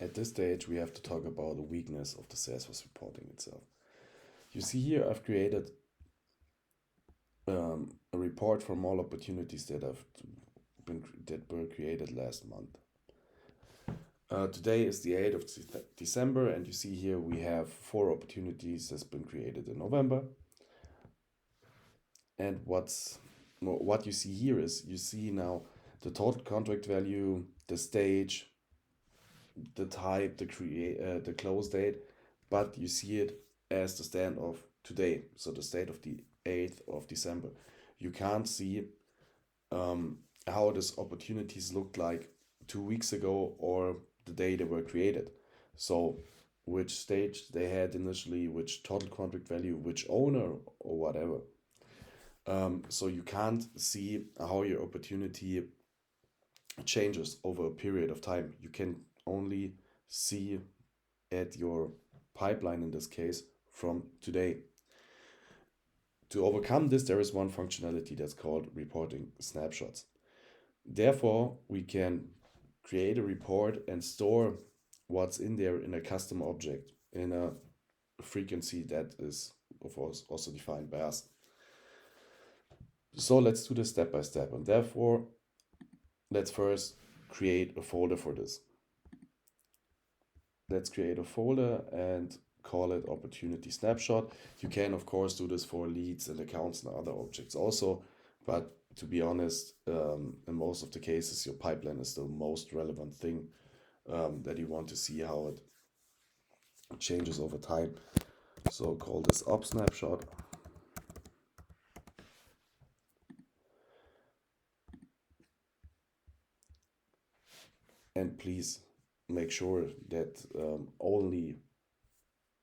At this stage, we have to talk about the weakness of the Salesforce reporting itself. You see here, I've created a report from all opportunities that were created last month. Today is the 8th of December, and you see here we have 4 opportunities that's been created in November. And what you see here is you see now the total contract value, the stage, the type, the close date, but you see it as the stand of today, so the state of the 8th of December. You can't see how these opportunities looked like 2 weeks ago or the day they were created. So which stage they had initially, which total contract value, which owner or whatever. So you can't see how your opportunity changes over a period of time. You can only see at your pipeline in this case from today. To overcome this, there is one functionality that's called reporting snapshots. Therefore, we can create a report and store what's in there in a custom object in a frequency that is, of course, also defined by us. So let's do this step by step. And therefore, let's first create a folder for this. Let's create a folder and call it opportunity snapshot. You can, of course, do this for leads and accounts and other objects also. But to be honest, in most of the cases, your pipeline is the most relevant thing that you want to see how it changes over time. So call this op snapshot. And please make sure that only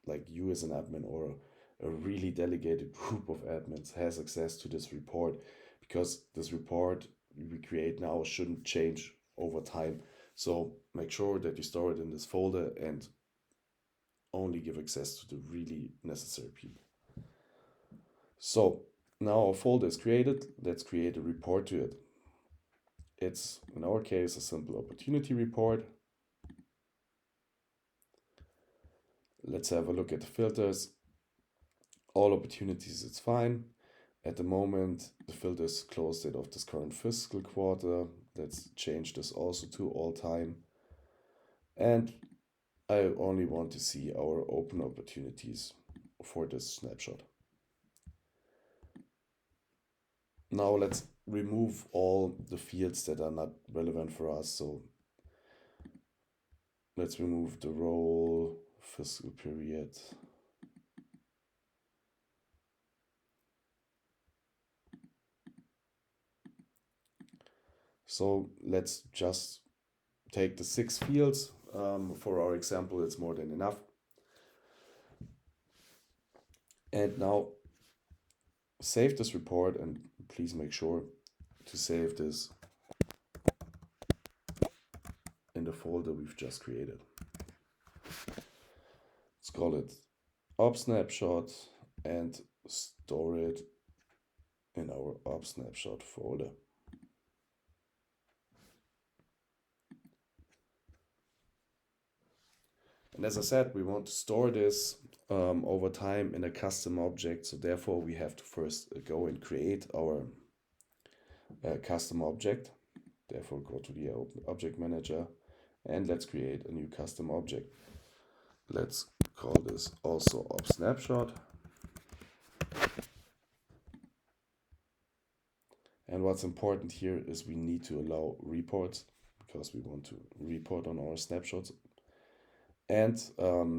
like you as an admin or a really delegated group of admins has access to this report, because this report we create now shouldn't change over time. So make sure that you store it in this folder and only give access to the really necessary people. So now our folder is created. Let's create a report to it. It's, in our case, a simple opportunity report. Let's have a look at the filters. All opportunities, it's fine. At the moment, the filter is closed date of this current fiscal quarter. Let's change this also to all time. And I only want to see our open opportunities for this snapshot. Now let's remove all the fields that are not relevant for us. So let's remove the role, fiscal period. So let's just take the 6 fields. For our example, it's more than enough. And now save this report, and please make sure to save this in the folder we've just created. Let's call it op snapshot and store it in our op snapshot folder. And as I said, we want to store this over time in a custom object. So therefore, we have to first go and create our custom object. Therefore, go to the object manager and let's create a new custom object. Let's call this also op snapshot. And what's important here is we need to allow reports, because we want to report on our snapshots. And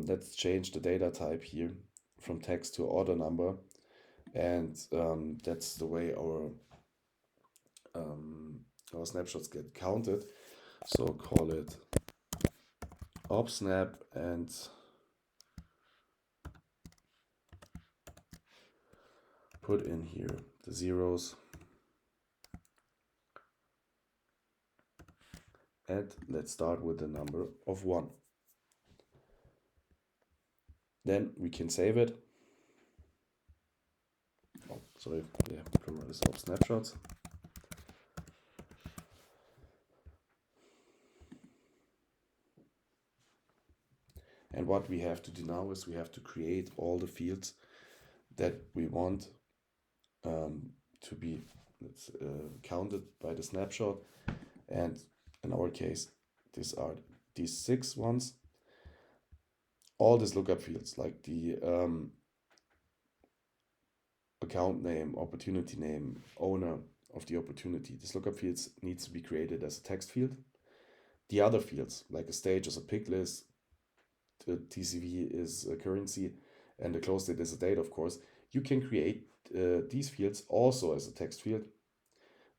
let's change the data type here from text to order number. And that's the way our snapshots get counted. So call it op snap and put in here the zeros. And let's start with the number of 1. Then we can save it. Oh, sorry, yeah, camera is op snapshots. And what we have to do now is we have to create all the fields that we want to be counted by the snapshot. And in our case, these are these 6 ones. All these lookup fields, like the account name, opportunity name, owner of the opportunity, this lookup fields needs to be created as a text field. The other fields, like a stage is a pick list, the TCV is a currency, and the close date is a date, of course, you can create these fields also as a text field.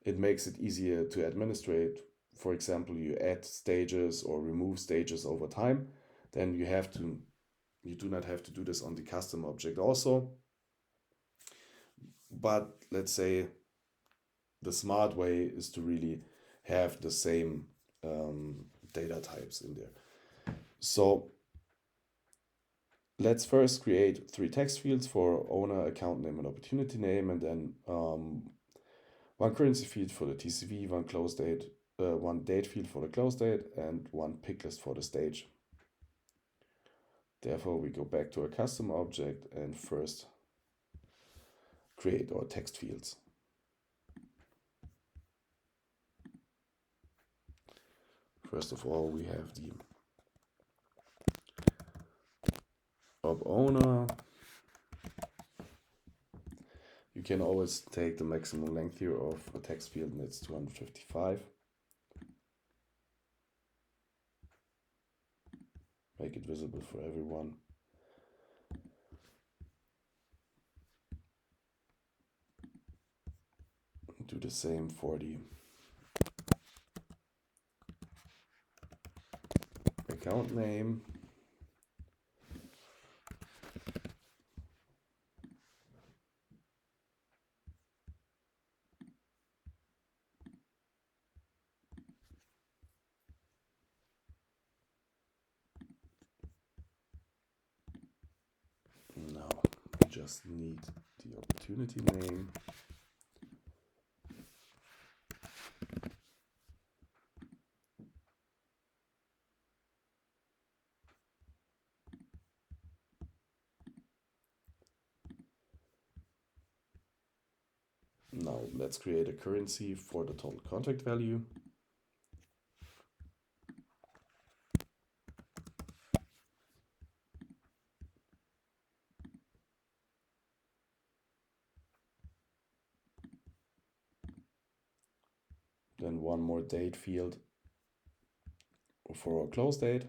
It makes it easier to administrate. For example, you add stages or remove stages over time, then you do not have to do this on the custom object also. But let's say the smart way is to really have the same data types in there. So let's first create 3 text fields for owner, account name, and opportunity name, and then one currency field for the TCV, one close date, one date field for the close date, and one pick list for the stage. Therefore, we go back to our custom object and first create our text fields. First of all, we have the op owner. You can always take the maximum length here of a text field, and it's 255. Make it visible for everyone. Do the same for the account name. Now we just need the opportunity name. Now let's create a currency for the total contract value. Then one more date field for our close date.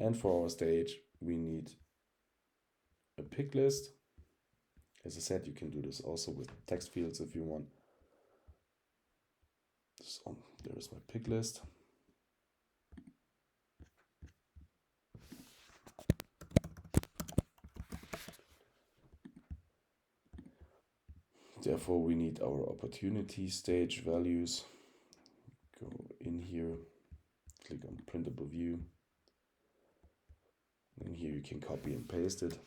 And for our stage, we need a pick list. As I said, you can do this also with text fields if you want. So there is my pick list. Therefore, we need our opportunity stage values. Go in here, click on printable view. And here you can copy and paste it.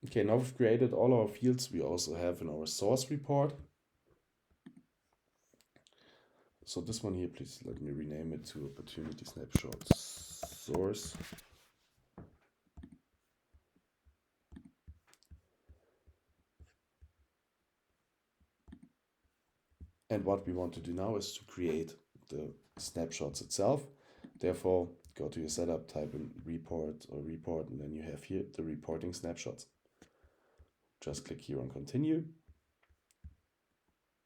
Okay, now we've created all our fields we also have in our source report. So this one here, please let me rename it to Opportunity Snapshots Source. And what we want to do now is to create the snapshots itself. Therefore, go to your setup, type in report, and then you have here the reporting snapshots. Just click here on continue.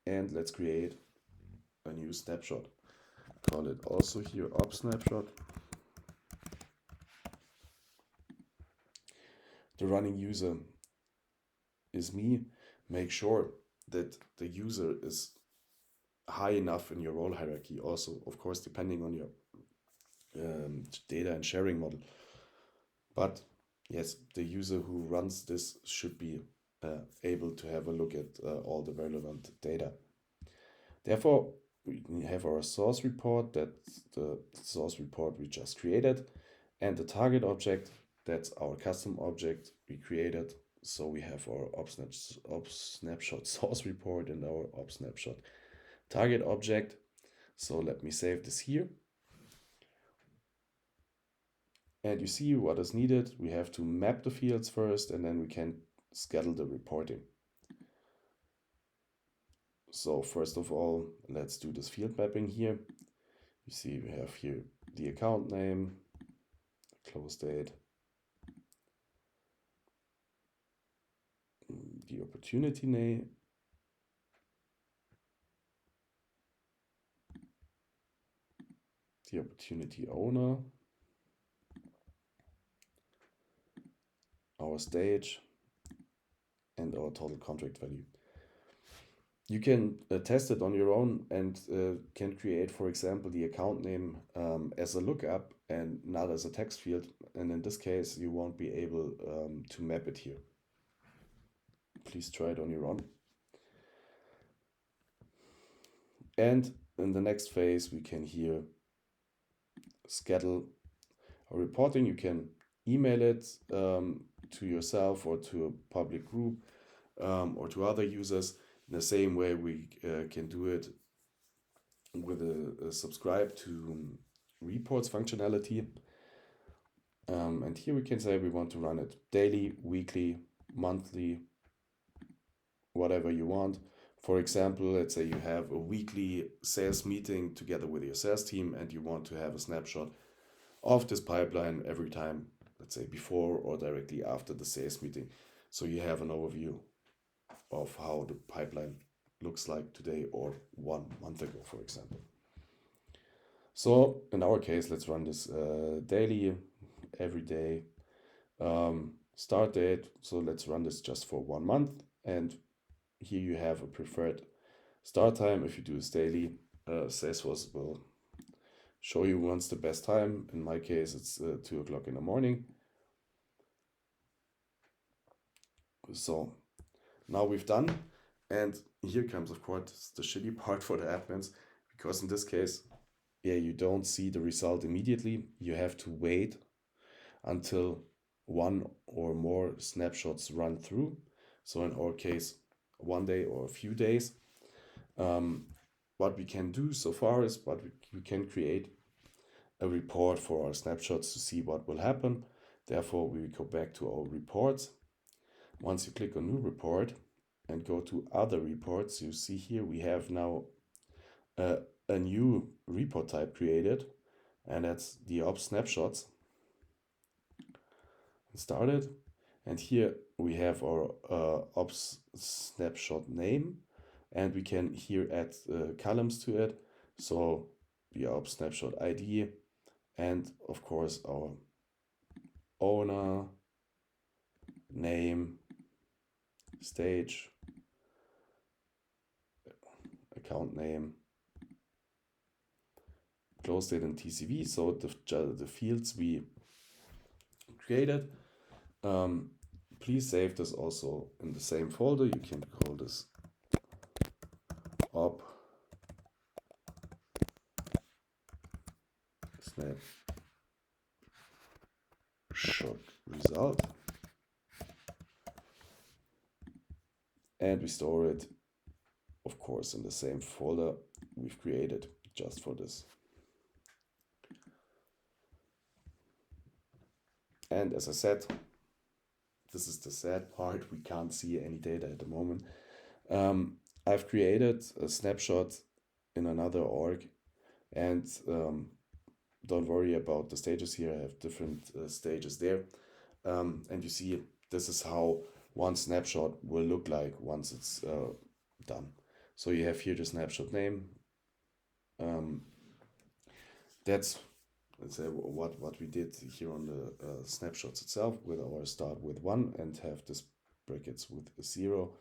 And let's create a new snapshot. Call it also here op snapshot. The running user is me. Make sure that the user is high enough in your role hierarchy, also of course depending on your data and sharing model. But yes, the user who runs this should be able to have a look at all the relevant data. Therefore, we have our source report, that's the source report we just created, and the target object, that's our custom object we created. So we have our op snapshot source report and our op snapshot target object. So let me save this here. And you see what is needed. We have to map the fields first, and then we can schedule the reporting. So first of all, let's do this field mapping here. You see we have here the account name, close date, the opportunity name, the opportunity owner, our stage, and our total contract value. You can test it on your own and can create, for example, the account name as a lookup and not as a text field. And in this case, you won't be able to map it here. Please try it on your own. And in the next phase, we can here schedule a reporting. You can email it to yourself or to a public group or to other users. In the same way, we can do it with a subscribe to reports functionality. And here we can say we want to run it daily, weekly, monthly, whatever you want. For example, let's say you have a weekly sales meeting together with your sales team and you want to have a snapshot of this pipeline every time, let's say before or directly after the sales meeting. So you have an overview of how the pipeline looks like today or 1 month ago, for example. So in our case, let's run this daily, every day, start date. So let's run this just for 1 month. And here you have a preferred start time. If you do this daily, Salesforce will show you when's the best time. In my case, it's 2 o'clock in the morning. So now we've done, and here comes, of course, the shitty part for the admins, because in this case, yeah, you don't see the result immediately. You have to wait until 1 or more snapshots run through. So in our case, 1 day or a few days. What we can do so far is we can create a report for our snapshots to see what will happen. Therefore, we go back to our reports. Once you click on New Report and go to Other Reports, you see here we have now a new report type created, and that's the Ops Snapshots. Started, and here we have our Ops Snapshot name, and we can here add columns to it. So the Ops Snapshot ID, and of course our owner, name, stage, account name, close date, and TCV. So the fields we created. Please save this also in the same folder. You can call this op snapshot result, and we store it, of course, in the same folder we've created just for this. And as I said, this is the sad part, we can't see any data at the moment. I've created a snapshot in another org, and don't worry about the stages here. I have different stages there. And you see, this is how one snapshot will look like once it's done. So you have here the snapshot name. That's, let's say, what we did here on the snapshots itself, with our start with 1 and have this brackets with 0.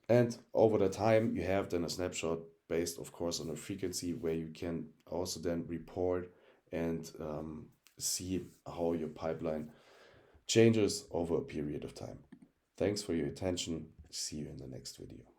And over the time, you have then a snapshot based, of course, on a frequency, where you can also then report and see how your pipeline changes over a period of time. Thanks for your attention. See you in the next video.